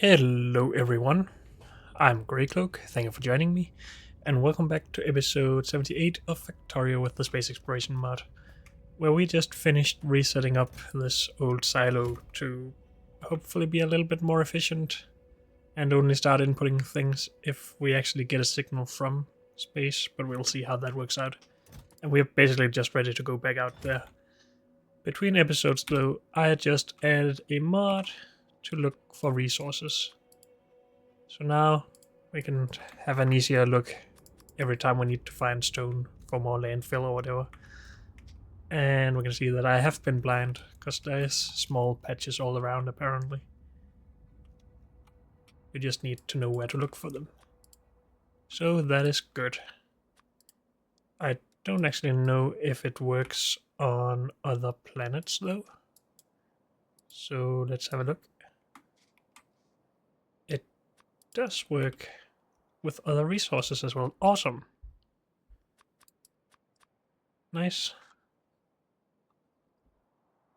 Hello everyone, I'm Greycloak, thank you for joining me, and welcome back to episode 78 of Factorio with the Space Exploration mod, where we just finished resetting up this old silo to hopefully be a little bit more efficient and only start inputting things if we actually get a signal from space, but we'll see how that works out. And we're basically just ready to go back out there. Between episodes though, I just added a mod to look for resources. So now we can have an easier look every time we need to find stone for more landfill or whatever. And we can see that I have been blind, because there's small patches all around apparently. We just need to know where to look for them. So that is good. I don't actually know if it works on other planets though. So let's have a look. It does work with other resources as well. Awesome. Nice.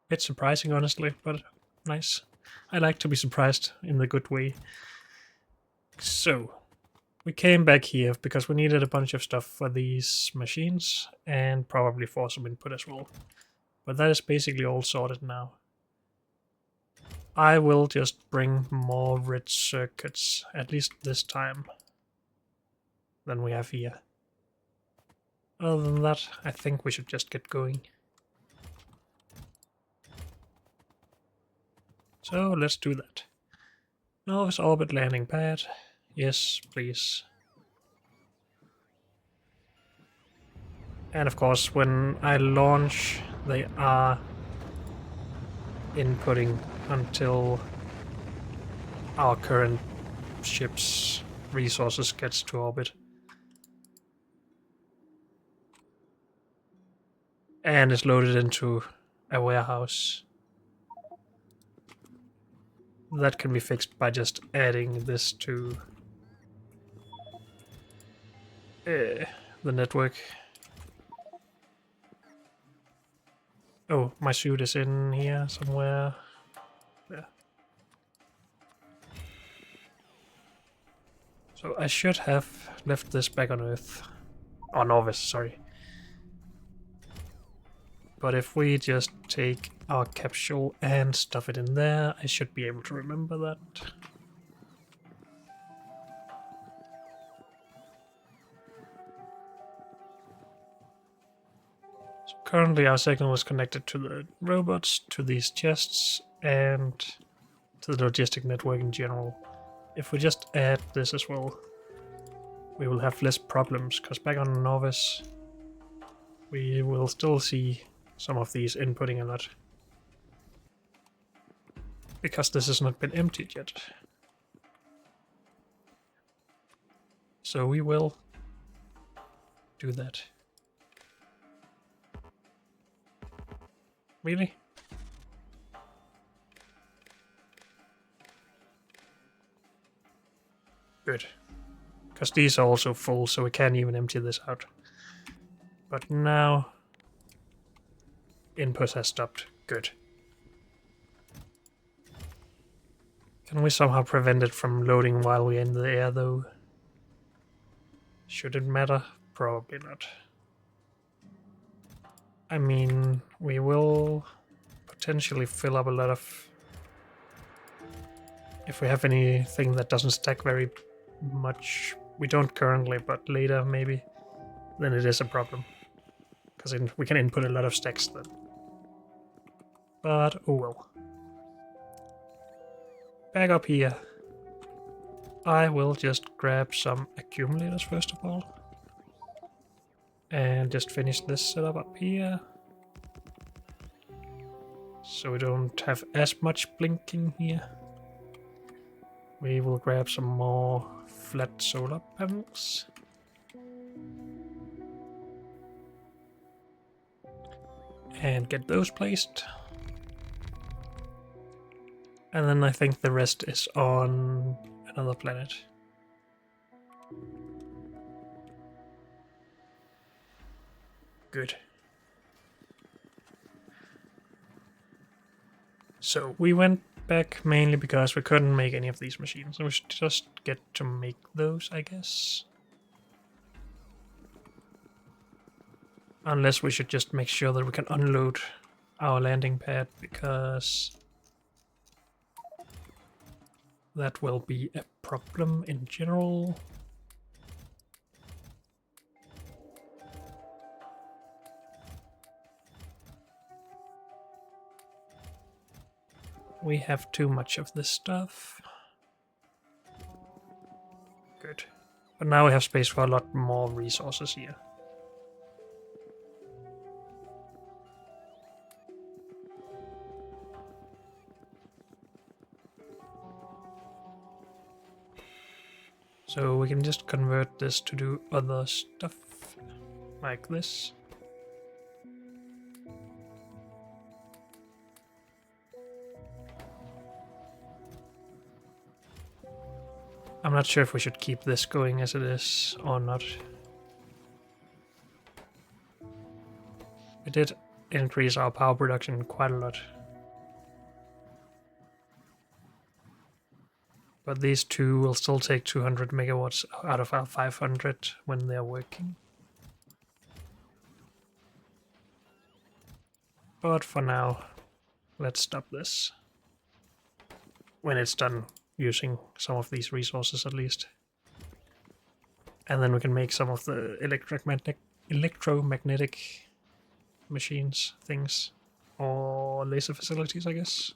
Bit surprising, honestly, but nice. I like to be surprised in the good way. So, we came back here because we needed a bunch of stuff for these machines and probably for some input as well. But that is basically all sorted now. I will just bring more red circuits, at least this time, than we have here. Other than that, I think we should just get going. So let's do that. Novus orbit landing pad. Yes, please. And of course, when I launch, they are inputting until our current ship's resources gets to orbit. And is loaded into a warehouse. That can be fixed by just adding this to the network. Oh, my suit is in here somewhere. There. So I should have left this back on Earth. On Orvis, sorry. But if we just take our capsule and stuff it in there, I should be able to remember that. So currently our signal is connected to the robots, to these chests, and to the logistic network in general. If we just add this as well, we will have less problems, because back on Novice we will still see some of these inputting a lot. Because this has not been emptied yet. So we will do that. Really? Good. Because these are also full, so we can't even empty this out. But now input has stopped. Good. Can we somehow prevent it from loading while we're in the air though? Should it matter? Probably not. I mean, we will potentially fill up a lot of... If we have anything that doesn't stack very much. We don't currently, but later maybe. Then it is a problem. Because we can input a lot of stacks then. But oh well. Back up here. I will just grab some accumulators first of all. And just finish this setup up here. So we don't have as much blinking here. We will grab some more flat solar panels. And get those placed. And then I think the rest is on another planet. Good. So we went it back mainly because we couldn't make any of these machines. So we should just get to make those, I guess. Unless we should just make sure that we can unload our landing pad, because that will be a problem in general. We have too much of this stuff. Good. But now we have space for a lot more resources here. So we can just convert this to do other stuff, like this. I'm not sure if we should keep this going as it is or not. We did increase our power production quite a lot. But these two will still take 200 megawatts out of our 500 when they're working. But for now, let's stop this. When it's done using some of these resources at least. And then we can make some of the electromagnetic machines, things. Or laser facilities, I guess.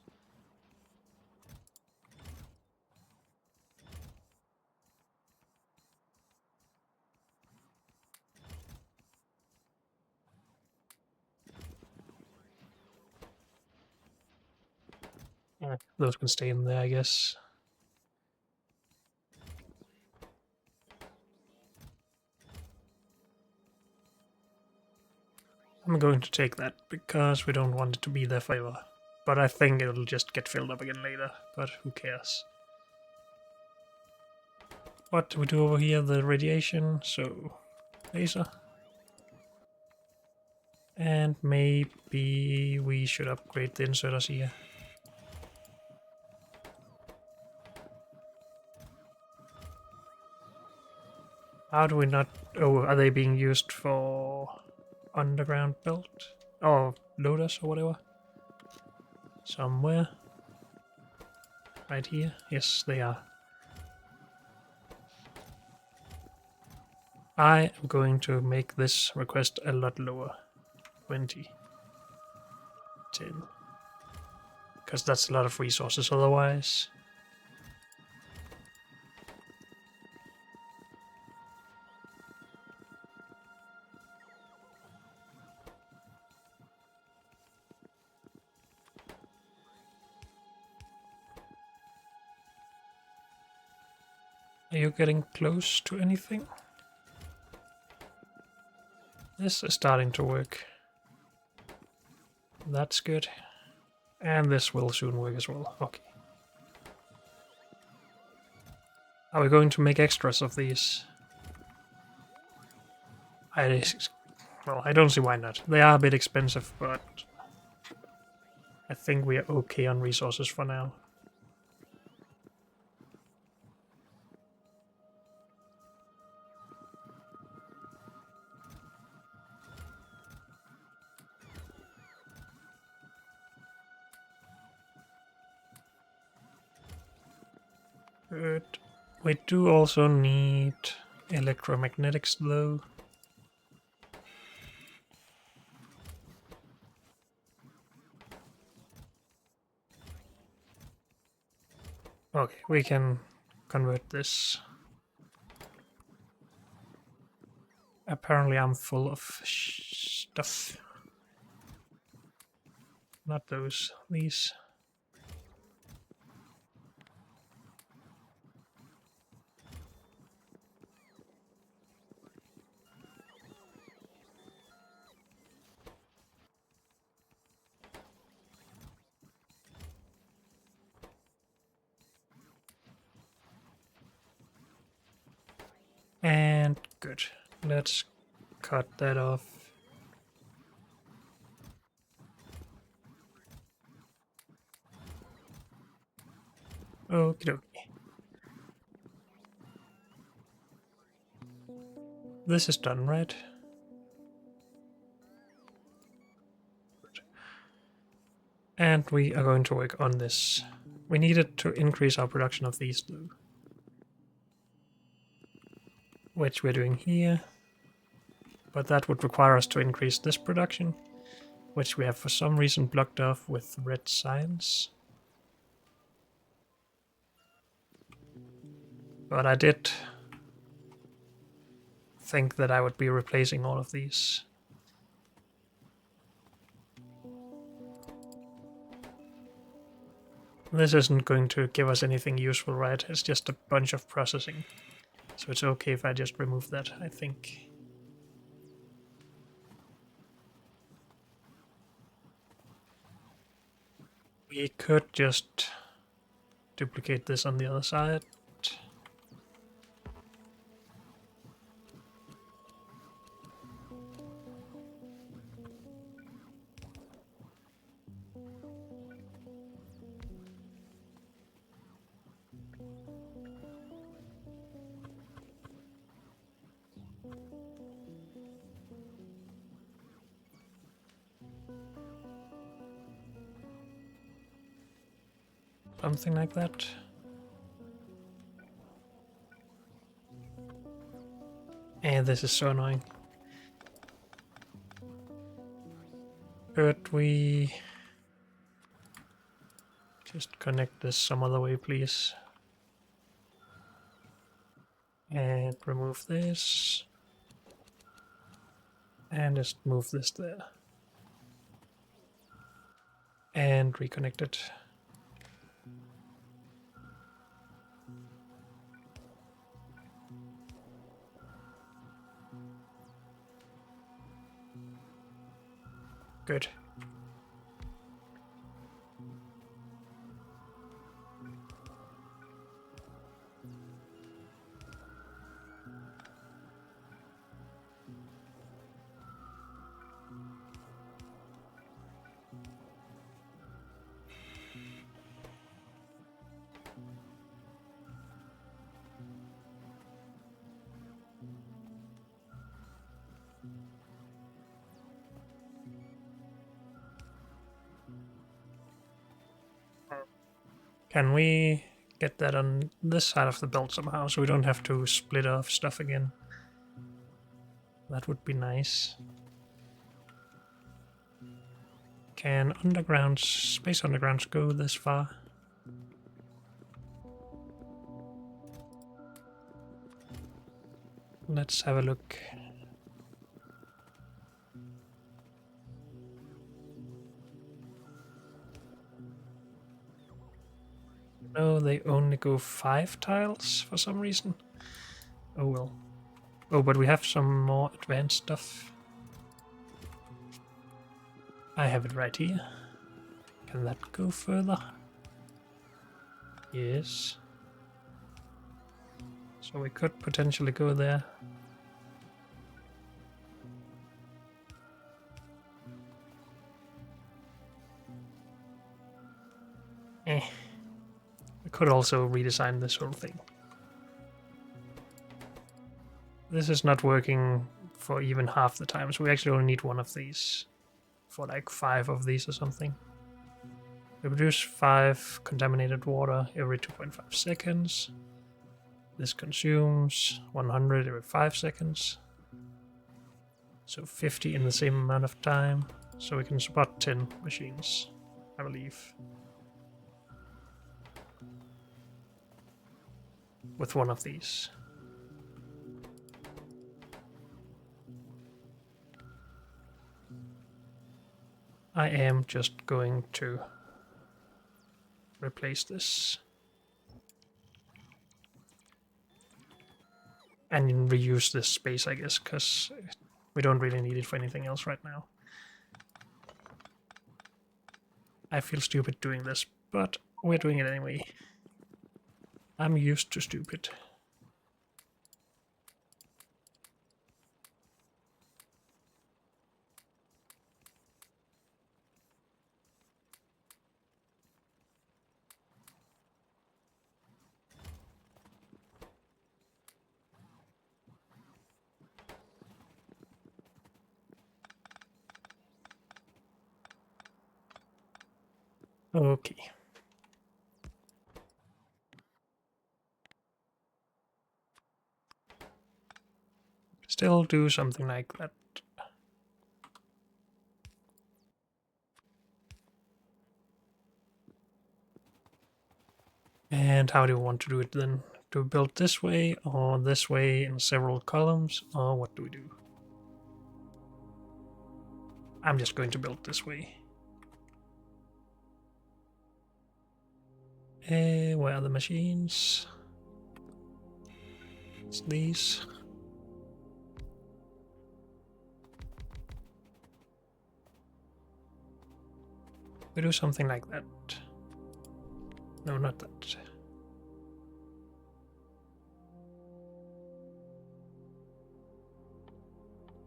Yeah, those can stay in there, I guess. I'm going to take that because we don't want it to be there forever. But I think it'll just get filled up again later, but who cares? What do we do over here? The radiation, so laser. And maybe we should upgrade the inserters here. How do we not... Oh, are they being used for underground belt? Or loaders or whatever? Somewhere. Right here? Yes, they are. I am going to make this request a lot lower. 20. 10. Because that's a lot of resources otherwise. Are you getting close to anything? This is starting to work. That's good. And this will soon work as well. Okay. Are we going to make extras of these? Well, I don't see why not. They are a bit expensive, but I think we are okay on resources for now. Good. We do also need electromagnetics though. Okay, we can convert this. Apparently I'm full of stuff. Not those, these. And good. Let's cut that off. Okie dokie. This is done, right? And we are going to work on this. We needed to increase our production of these though, which we're doing here. But that would require us to increase this production, which we have for some reason blocked off with red signs. But I did think that I would be replacing all of these. This isn't going to give us anything useful, right? It's just a bunch of processing. So it's okay if I just remove that, I think. We could just duplicate this on the other side. Something like that. And this is so annoying. Could we just connect this some other way, please? And remove this. And just move this there. And reconnect it. Good. Can we get that on this side of the belt somehow so we don't have to split off stuff again? That would be nice. Can undergrounds, space undergrounds go this far? Let's have a look. No, they only go 5 tiles for some reason. Oh well. Oh, but we have some more advanced stuff. I have it right here. Can that go further? Yes. So we could potentially go there. We could also redesign this whole thing. This is not working for even half the time, so we actually only need one of these. For like 5 of these or something. We produce 5 contaminated water every 2.5 seconds. This consumes 100 every 5 seconds. So 50 in the same amount of time. So we can support 10 machines, I believe. With one of these. I am just going to replace this. And reuse this space, I guess, because we don't really need it for anything else right now. I feel stupid doing this, but we're doing it anyway. I'm used to stupid. Okay. Still do something like that. And how do you want to do it then? Do we build this way or this way in several columns, or what do we do? I'm just going to build this way. Where are the machines? It's these. We do something like that. No, not that.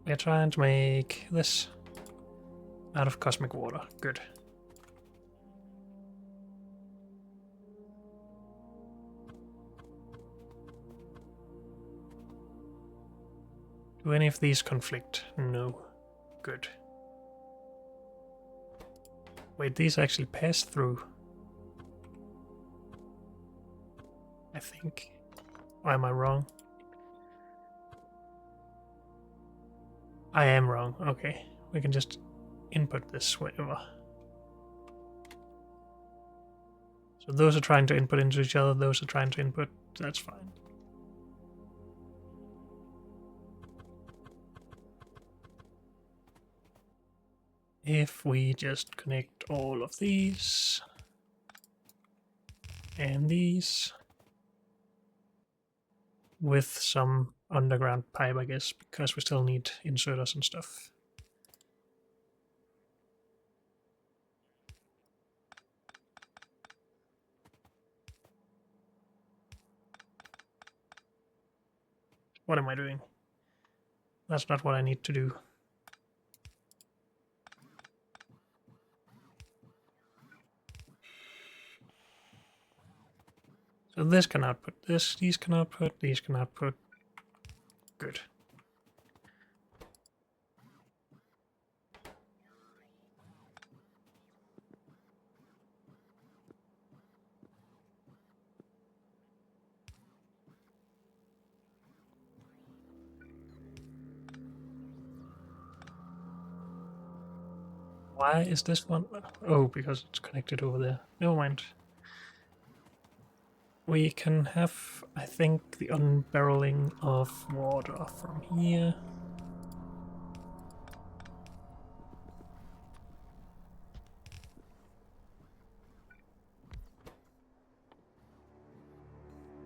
We're trying to make this out of cosmic water. Good. Do any of these conflict? No. Good. Wait, these actually pass through. I think. Or am I wrong? I am wrong. Okay. We can just input this wherever. So those are trying to input into each other, those are trying to input. That's fine. If we just connect all of these and these with some underground pipe, I guess, because we still need inserters and stuff. What am I doing? That's not what I need to do. So this can output this, these can output, these can output. Good. Why is this one? Oh, because it's connected over there. Never mind. We can have, I think, the unbarreling of water from here.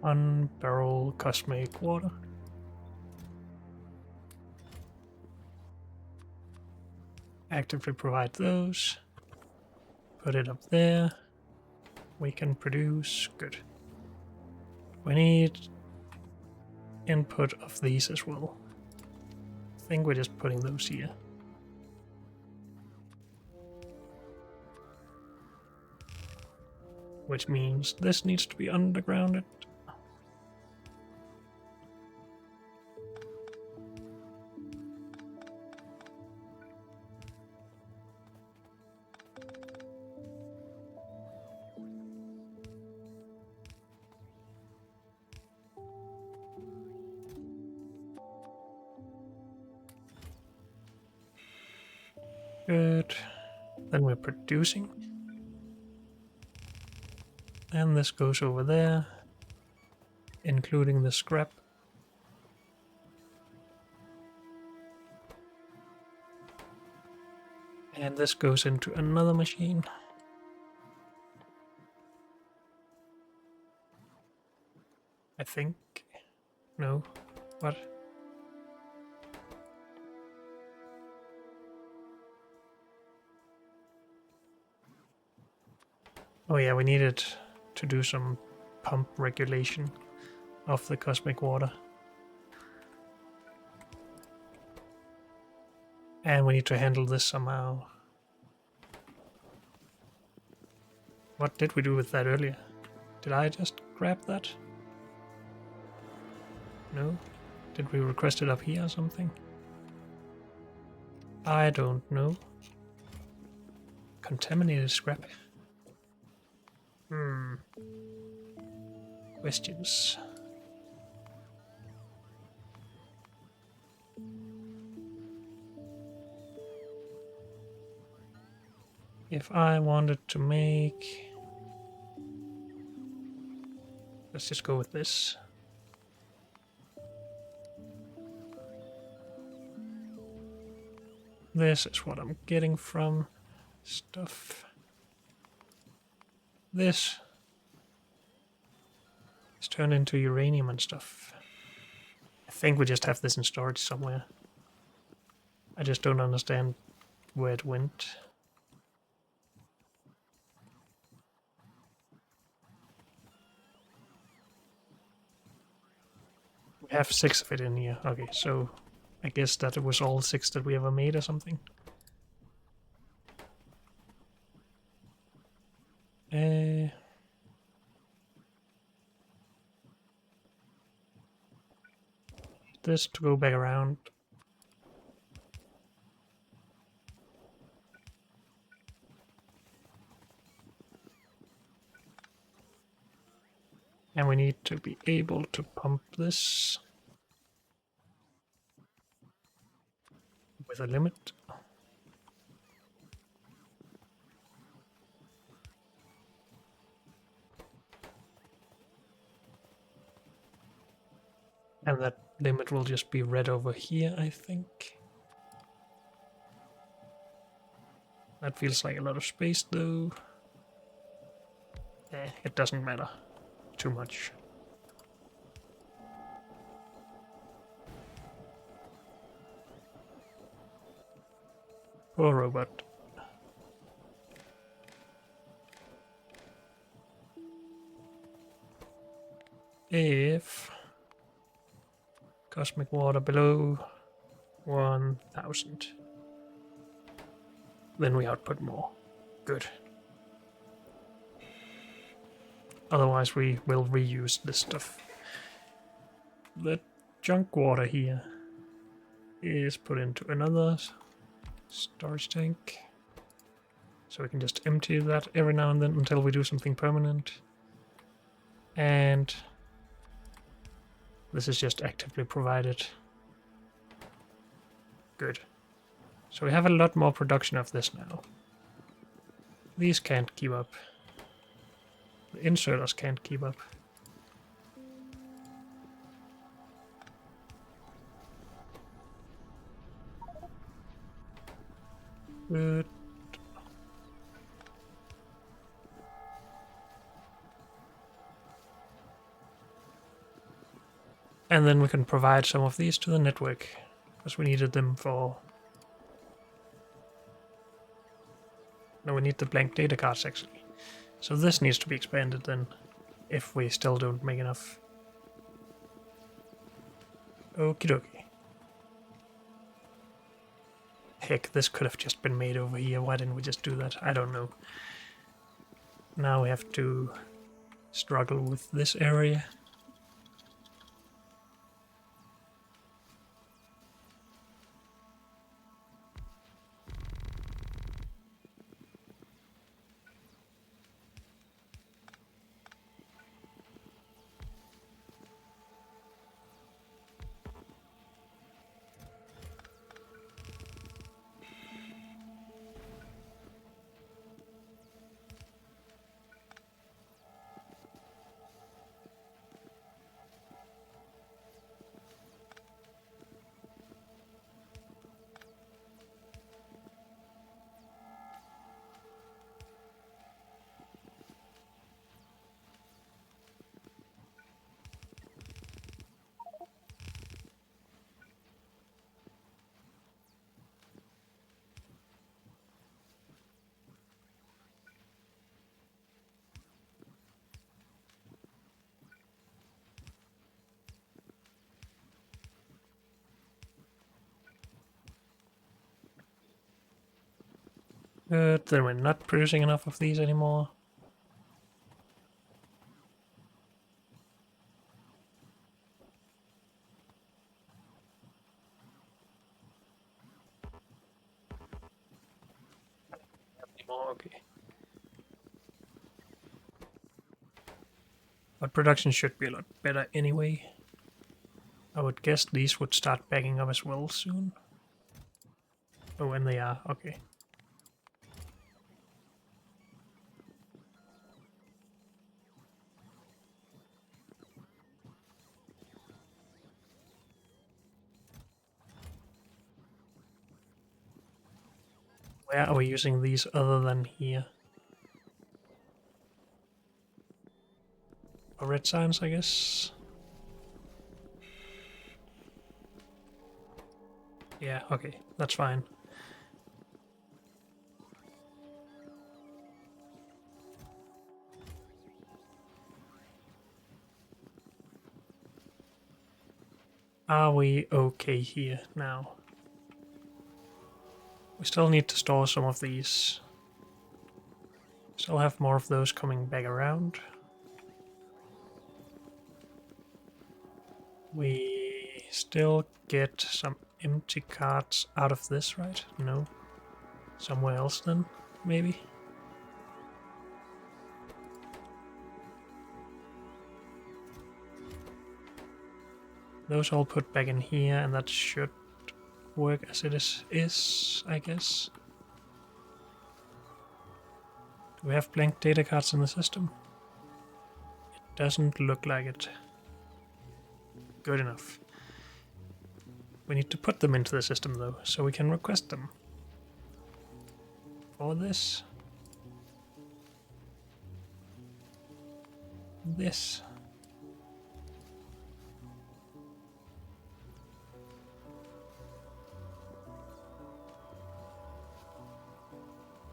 Unbarrel cosmic water. Actively provide those. Put it up there. We can produce. Good. We need input of these as well. I think we're just putting those here. Which means this needs to be undergrounded. Good. Then we're producing. And this goes over there, including the scrap. And this goes into another machine. I think. No. What? Oh yeah, we needed to do some pump regulation of the cosmic water. And we need to handle this somehow. What did we do with that earlier? Did I just grab that? No? Did we request it up here or something? I don't know. Contaminated scrap. Questions. If I wanted to make... Let's just go with this. This is what I'm getting from stuff. This is turned into uranium and stuff. I think we just have this in storage somewhere. I just don't understand where it went. We have 6 of it in here. Okay, so I guess that it was all 6 that we ever made or something. This to go back around. And we need to be able to pump this with a limit. And that limit will just be red over here, I think. That feels like a lot of space, though. It doesn't matter too much. Poor robot. If cosmic water below 1000, then we output more. Good. Otherwise we will reuse this stuff. The junk water here is put into another storage tank. So we can just empty that every now and then until we do something permanent. And this is just actively provided. Good. So we have a lot more production of this now. These can't keep up. The inserters can't keep up. Good. And then we can provide some of these to the network, because we needed them for... No, we need the blank data cards, actually. So this needs to be expanded then, if we still don't make enough. Okie dokie. Heck, this could have just been made over here. Why didn't we just do that? I don't know. Now we have to struggle with this area. Good, then we're not producing enough of these anymore. Okay. But production should be a lot better anyway. I would guess these would start backing up as well soon. Oh, and they are. Okay. Where are we using these other than here? For red signs, I guess. Yeah, okay, that's fine. Are we okay here now? We still need to store some of these. Still have more of those coming back around. We still get some empty cards out of this, right? No. Somewhere else then, maybe? Those all put back in here, and that should work as it is, I guess. Do we have blank data cards in the system? It doesn't look like it. Good enough. We need to put them into the system though, so we can request them. For this. This.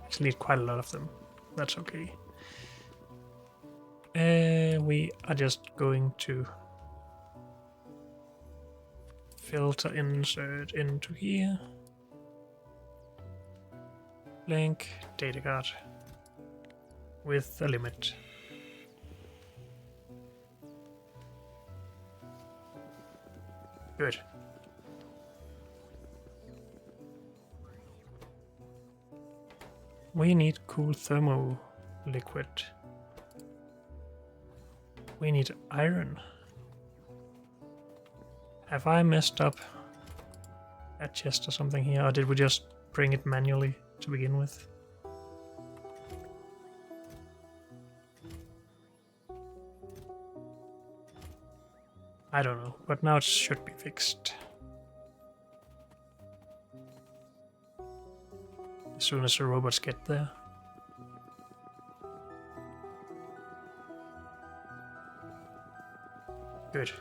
Actually need quite a lot of them. That's okay. We are just going to filter insert into here. Blank data card with a limit. Good. We need cool thermo liquid. We need iron. Have I messed up a chest or something here, or did we just bring it manually to begin with? I don't know, but now it should be fixed. As soon as the robots get there. Good.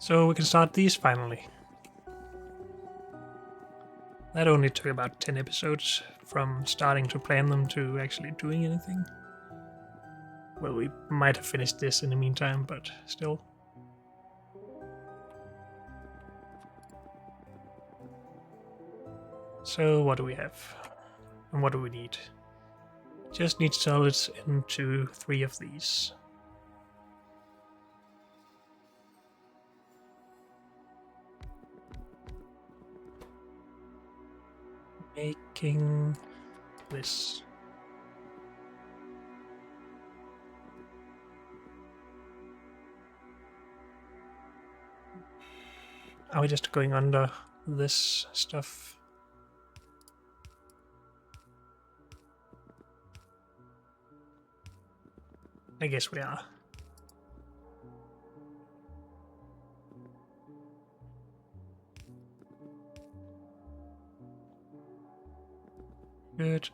So we can start these finally. That only took about 10 episodes from starting to plan them to actually doing anything. Well, we might have finished this in the meantime, but still. So what do we have? And what do we need? Just need solids into 3 of these. Making this. Are we just going under this stuff? I guess we are. Good.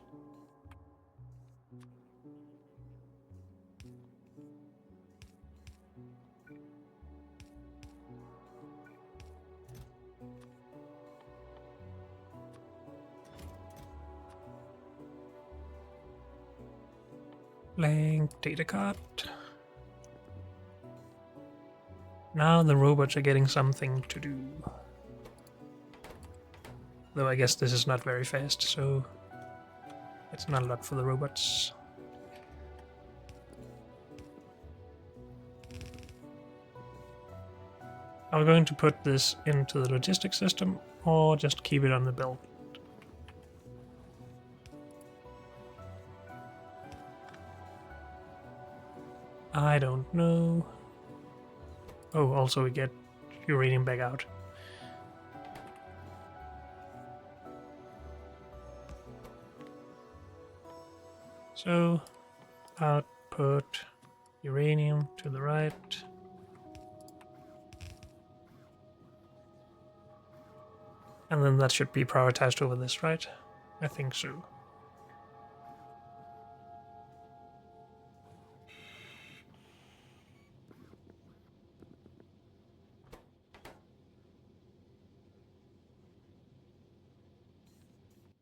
Blank data card. Now the robots are getting something to do. Though I guess this is not very fast, so it's not a lot for the robots. Are we going to put this into the logistics system or just keep it on the belt? I don't know. Oh, also we get uranium back out. So, output uranium to the right. And then that should be prioritized over this, right? I think so.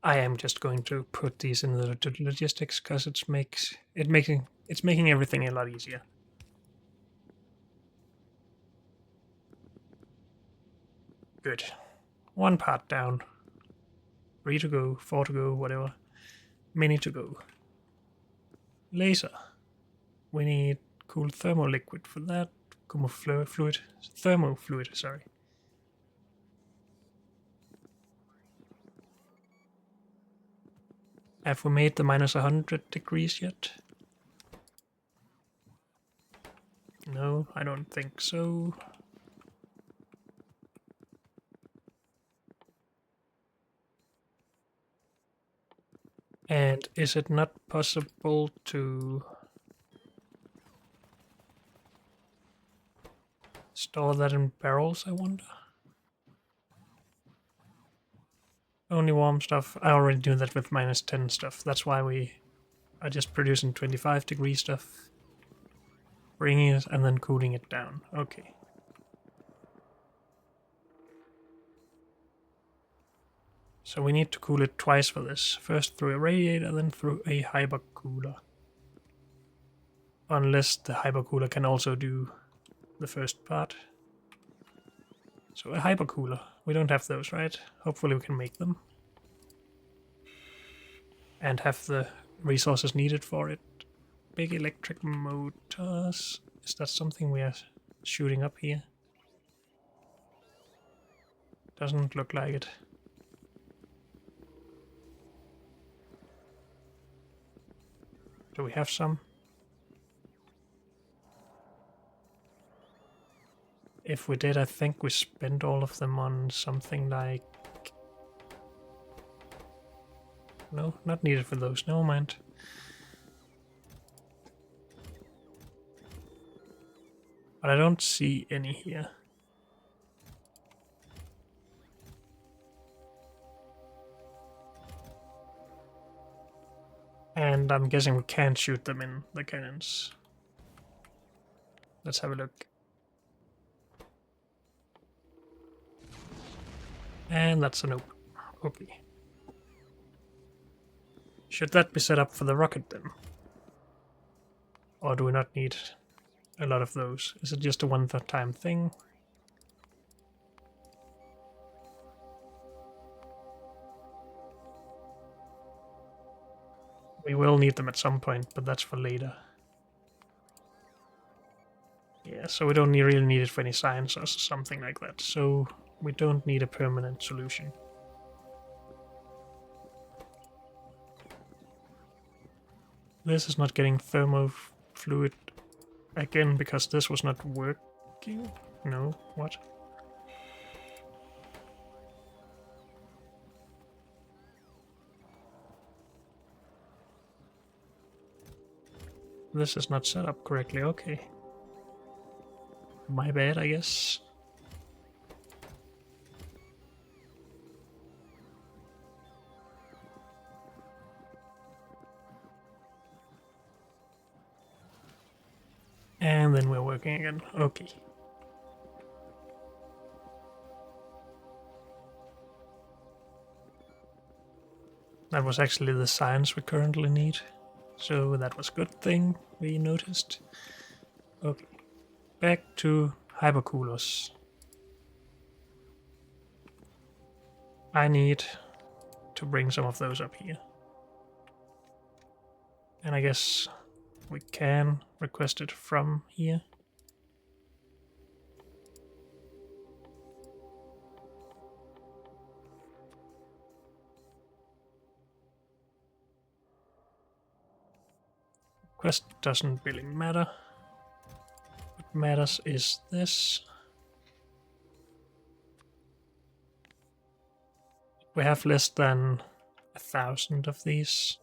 I am just going to put these in the logistics because it's making everything a lot easier. Good. One part down. 3 to go, 4 to go, whatever. Many to go. Laser. We need cool thermoliquid for that. Fluid. Thermofluid, sorry. Have we made the minus 100 degrees yet? No, I don't think so. And is it not possible to store that in barrels, I wonder? Only warm stuff. I already do that with minus 10 stuff. That's why we are just producing 25 degree stuff. Bringing it and then cooling it down. Okay. So we need to cool it twice for this. First through a radiator, then through a hypercooler. Unless the hypercooler can also do the first part. So a hypercooler. We don't have those, right? Hopefully we can make them. And have the resources needed for it. Big electric motors. Is that something we are shooting up here? Doesn't look like it. Do we have some? If we did, I think we spent all of them on something like... No, not needed for those, never mind. But I don't see any here. And I'm guessing we can't shoot them in the cannons. Let's have a look. And that's a nope. Okay. Should that be set up for the rocket then? Or do we not need a lot of those? Is it just a one-time thing? We will need them at some point, but that's for later. Yeah, so we don't really need it for any science or something like that. So we don't need a permanent solution. This is not getting thermofluid again because this was not working. No, what? This is not set up correctly, okay. My bad, I guess. And then we're working again. Okay. That was actually the science we currently need. So that was a good thing we noticed. Okay. Back to hypercoolers. I need to bring some of those up here. And I guess we can request it from here. Request doesn't really matter. matters is this. We have less than 1,000 of these.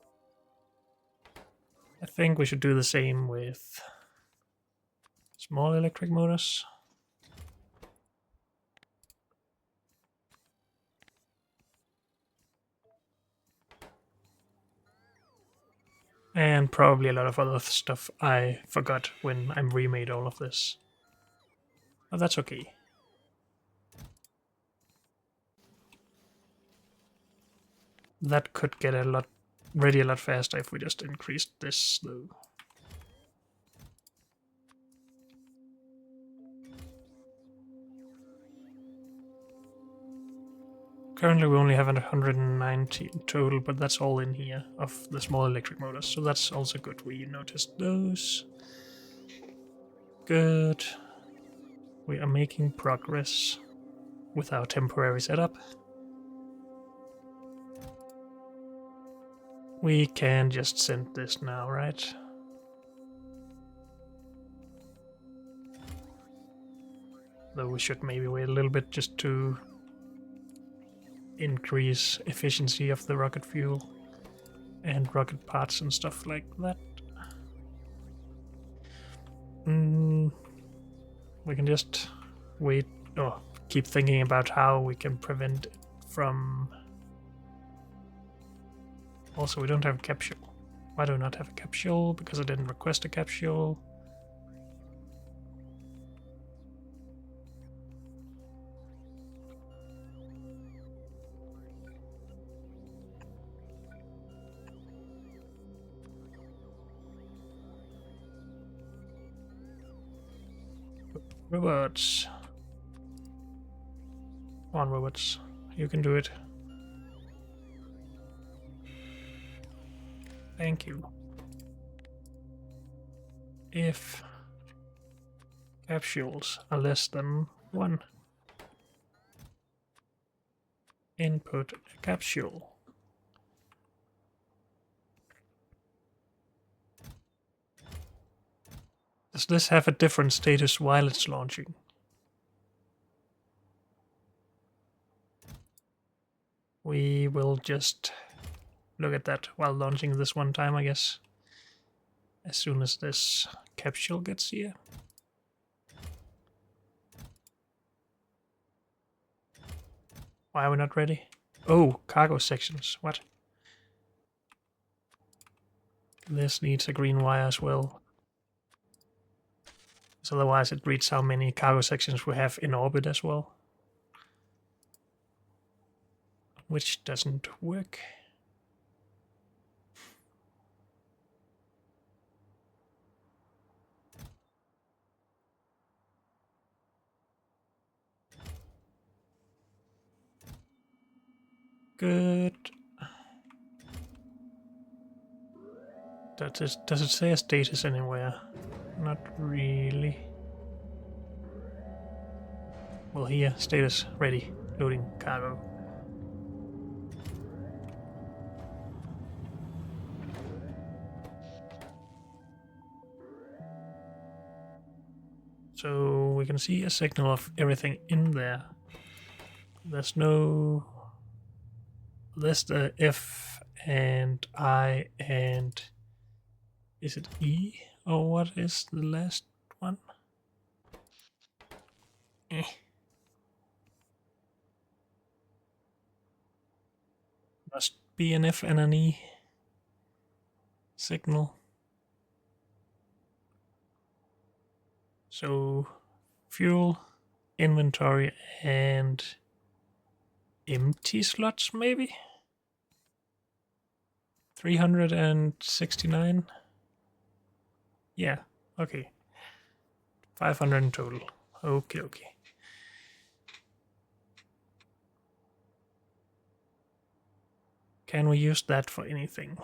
I think we should do the same with small electric motors. And probably a lot of other stuff I forgot when I remade all of this. But that's okay. That could get ready a lot faster if we just increased this though. Currently we only have 190 in total, but that's all in here of the small electric motors, so that's also good. We noticed those. Good. We are making progress with our temporary setup. We can just send this now, right? Though we should maybe wait a little bit just to increase efficiency of the rocket fuel and rocket parts and stuff like that. We can just wait or keep thinking about how we can prevent it from... Also, we don't have a capsule. Why do we not have a capsule? Because I didn't request a capsule. Robots. Come on, robots. You can do it. Thank you. If capsules are less than 1, input a capsule. Does this have a different status while it's launching? We will just look at that while launching this one time, I guess. As soon as this capsule gets here. Why are we not ready? Oh, cargo sections. What? This needs a green wire as well. Because otherwise it reads how many cargo sections we have in orbit as well. Which doesn't work. Good. Does it say a status anywhere? Not really. Well, here, status ready, loading cargo. So we can see a signal of everything in there. There's no... There's the F and I and... Is it E? Or what is the last one? Must be an F and an E signal. So fuel, inventory, and empty slots maybe? 369? Yeah, okay. 500 in total. Okay, okay. Can we use that for anything?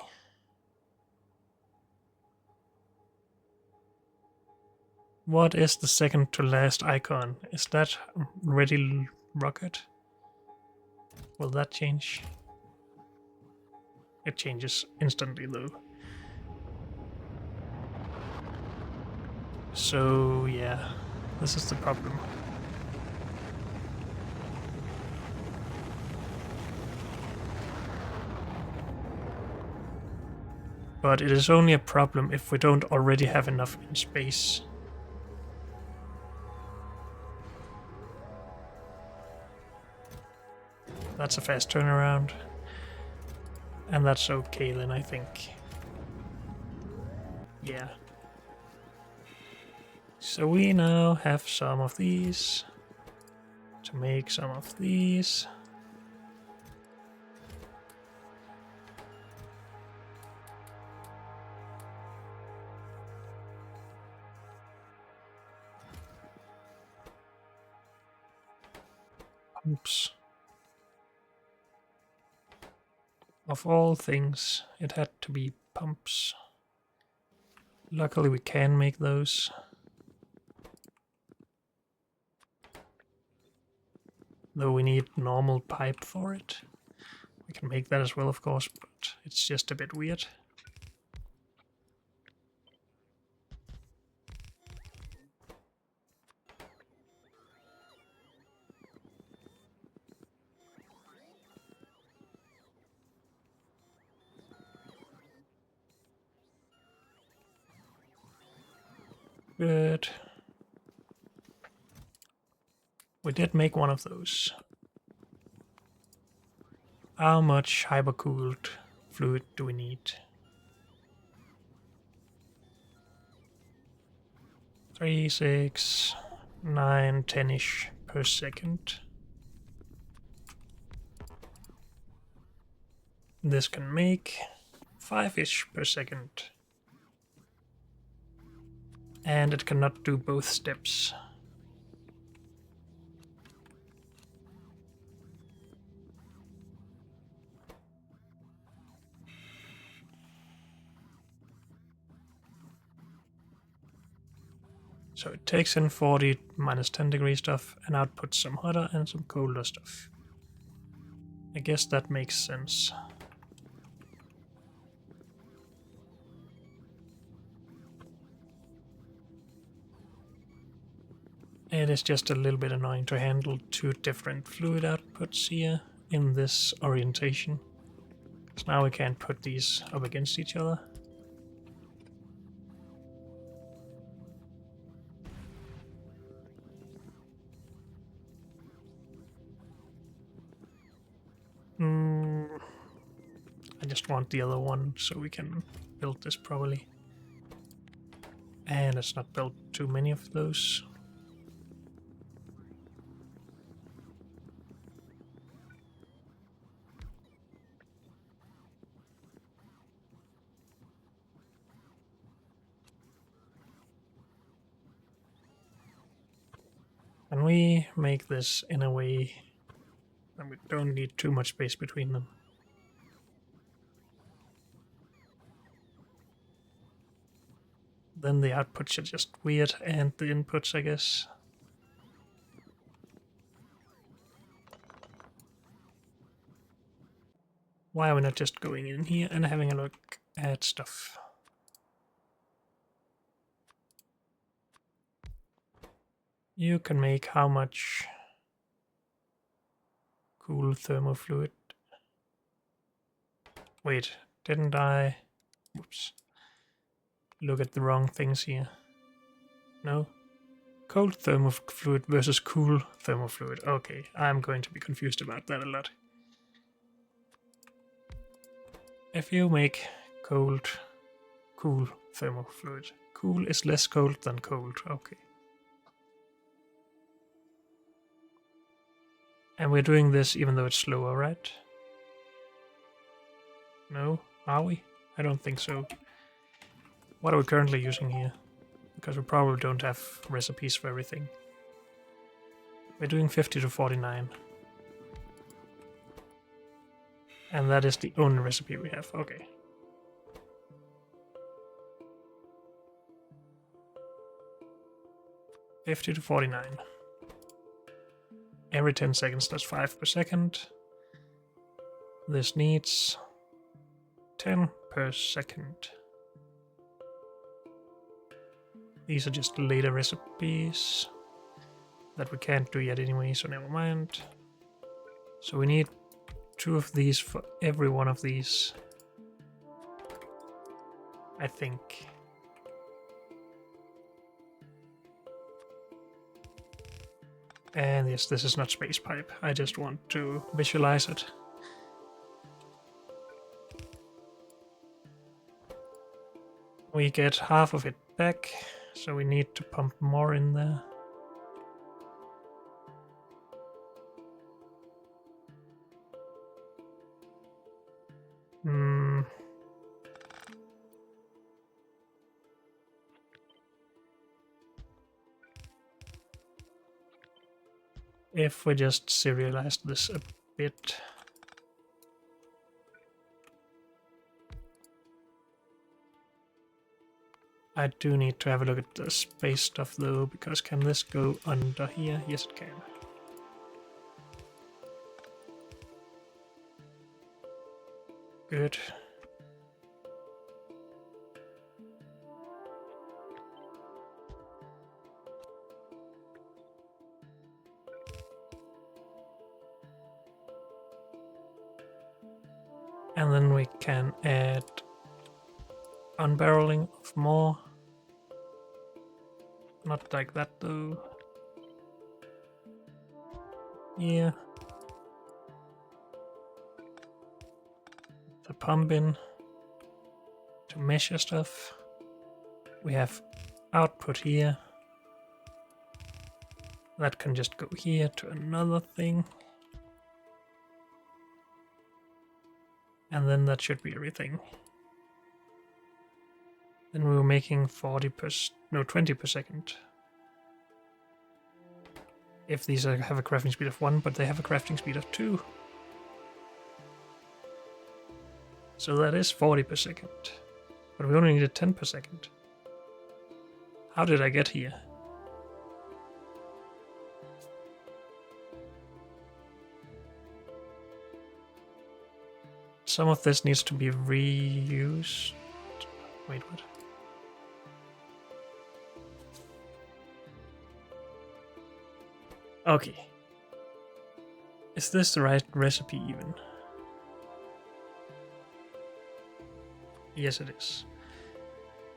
What is the second to last icon? Is that ready rocket? Will that change? It changes instantly though. So yeah, this is the problem. But it is only a problem if we don't already have enough in space. That's a fast turnaround. And that's okay then, I think. Yeah. So we now have some of these to make some of these. Oops. Of all things, it had to be pumps. Luckily we can make those. Though we need normal pipe for it. We can make that as well, of course, but it's just a bit weird. Good. We did make one of those. How much hypercooled fluid do we need? 3, 6, 9, 10-ish per second. This can make 5-ish per second. And it cannot do both steps. So it takes in 40 minus 10 degree stuff and outputs some hotter and some colder stuff. I guess that makes sense. It is just a little bit annoying to handle two different fluid outputs here in this orientation. Because now we can't put these up against each other. I just want the other one so we can build this properly. And let's not build too many of those. And we make this in a way that we don't need too much space between them. Then the outputs are just weird, and the inputs, I guess. Why are we not just going in here and having a look at stuff? You can make how much cool thermofluid? Wait, didn't I? Whoops. Look at the wrong things here. No? Cold thermofluid versus cool thermofluid. Okay, I'm going to be confused about that a lot. If you make cool thermofluid. Cool is less cold than cold. Okay. And we're doing this even though it's slower, right? No? Are we? I don't think so. What are we currently using here? Because we probably don't have recipes for everything. We're doing 50 to 49. And that is the only recipe we have. Okay. $50 to 49. Every 10 seconds, that's 5 per second. This needs 10 per second. These are just later recipes that we can't do yet anyway, so never mind. So we need 2 of these for every one of these, I think. And yes, this is not space pipe. I just want to visualize it. We get half of it back, so we need to pump more in there. If we just serialize this a bit. I do need to have a look at the space stuff though, because can this go under here? Yes, it can. Good. And then we can add unbarreling of more. Not like that though. Yeah. The pump in to measure stuff. We have output here. That can just go here to another thing. And then that should be everything. Then we were making 20 per second. If these have a crafting speed of 1, but they have a crafting speed of 2. So that is 40 per second. But we only needed 10 per second. How did I get here? Some of this needs to be reused. Wait, what? Okay. Is this the right recipe even? Yes, it is.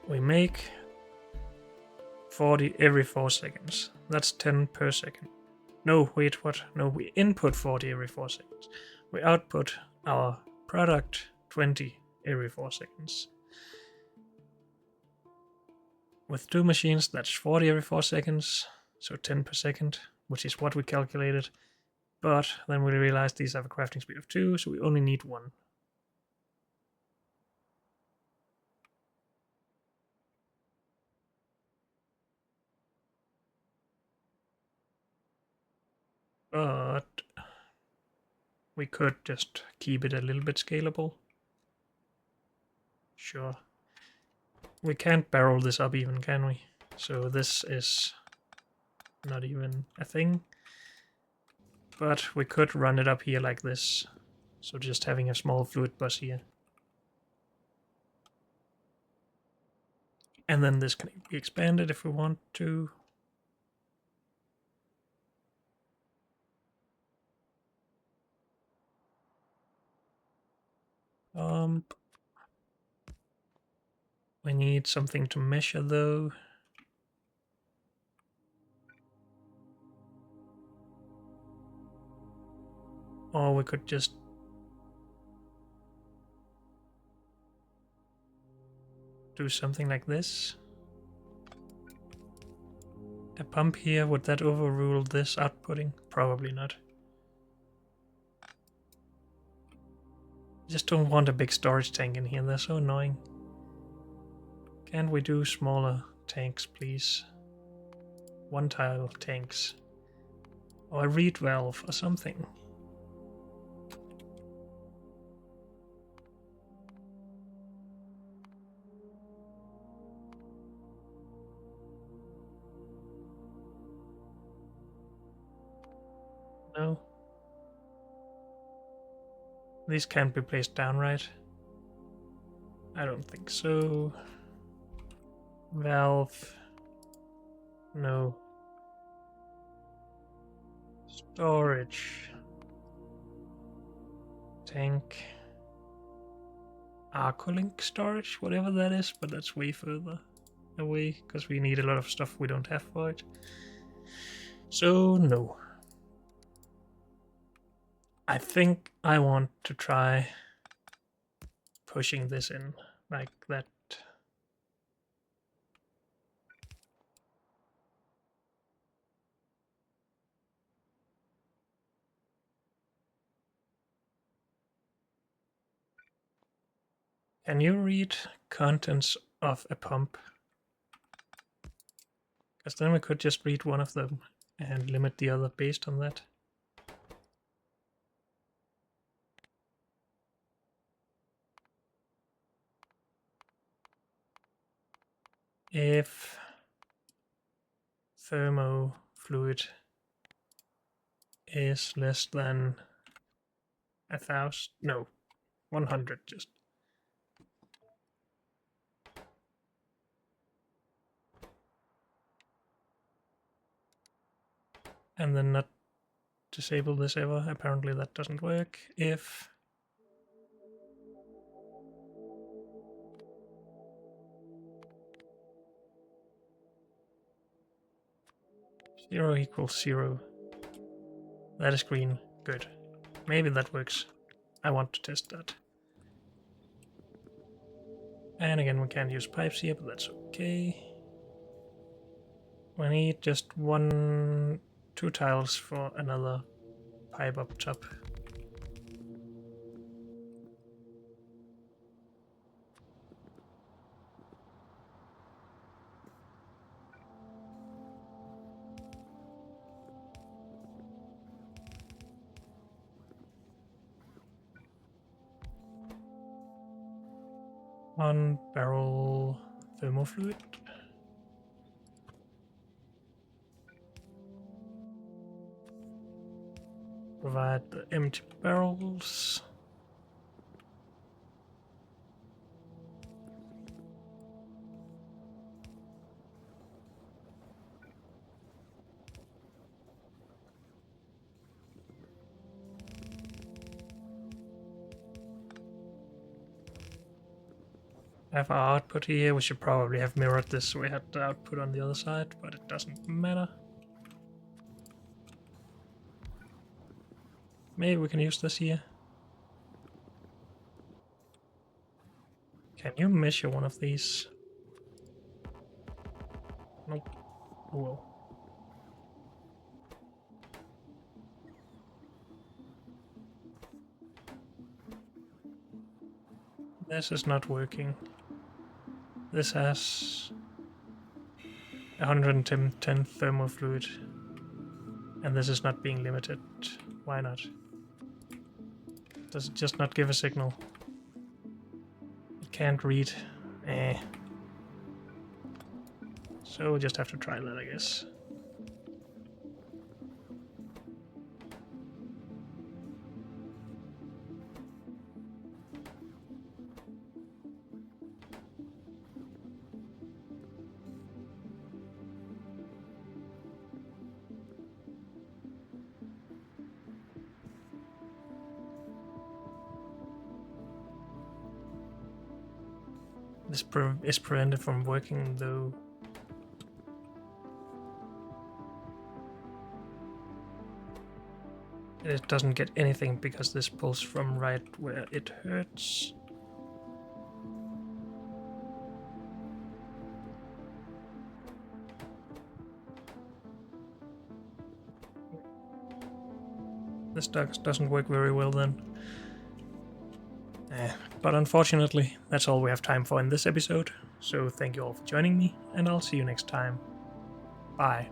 We make 40 every 4 seconds. That's 10 per second. No, wait, what? No, we input 40 every 4 seconds. We output our product 20 every 4 seconds. With 2 machines, that's 40 every 4 seconds, so 10 per second, which is what we calculated. But then we realized these have a crafting speed of 2, so we only need 1. But we could just keep it a little bit scalable. Sure. We can't barrel this up even, can we? So this is not even a thing. But we could run it up here like this. So just having a small fluid bus here. And then this can be expanded if we want to. We need something to measure though. Or we could just do something like this. A pump here, would that overrule this outputting? Probably not. Just don't want a big storage tank in here, they're so annoying. Can't we do smaller tanks, please? 1 tile tanks. Or a reed valve or something. No. These can't be placed down, right? I don't think so. Valve. No. Storage. Tank. Arcolink storage, whatever that is, but that's way further away because we need a lot of stuff we don't have for it. So, no. I think I want to try pushing this in like that. Can you read contents of a pump? Because then we could just read one of them and limit the other based on that. If thermo fluid is less than 1,000, no, 100 just. And then not disable this ever. Apparently that doesn't work. If zero equals 0, that is green. Good. Maybe that works. I want to test that. And again, we can't use pipes here, but that's okay. We need just 2 tiles for another pipe up top. One barrel thermofluid. Provide the empty barrels. Have our output here. We should probably have mirrored this so we had the output on the other side, but it doesn't matter. Maybe we can use this here. Can you measure one of these? Nope. Whoa. This is not working. This has 110 thermal fluid, and this is not being limited. Why not? Does it just not give a signal? It can't read. Eh. So we just have to try that, I guess. This is prevented from working though. It doesn't get anything because this pulls from right where it hurts. This doesn't work very well then. But unfortunately, that's all we have time for in this episode. So thank you all for joining me, and I'll see you next time. Bye.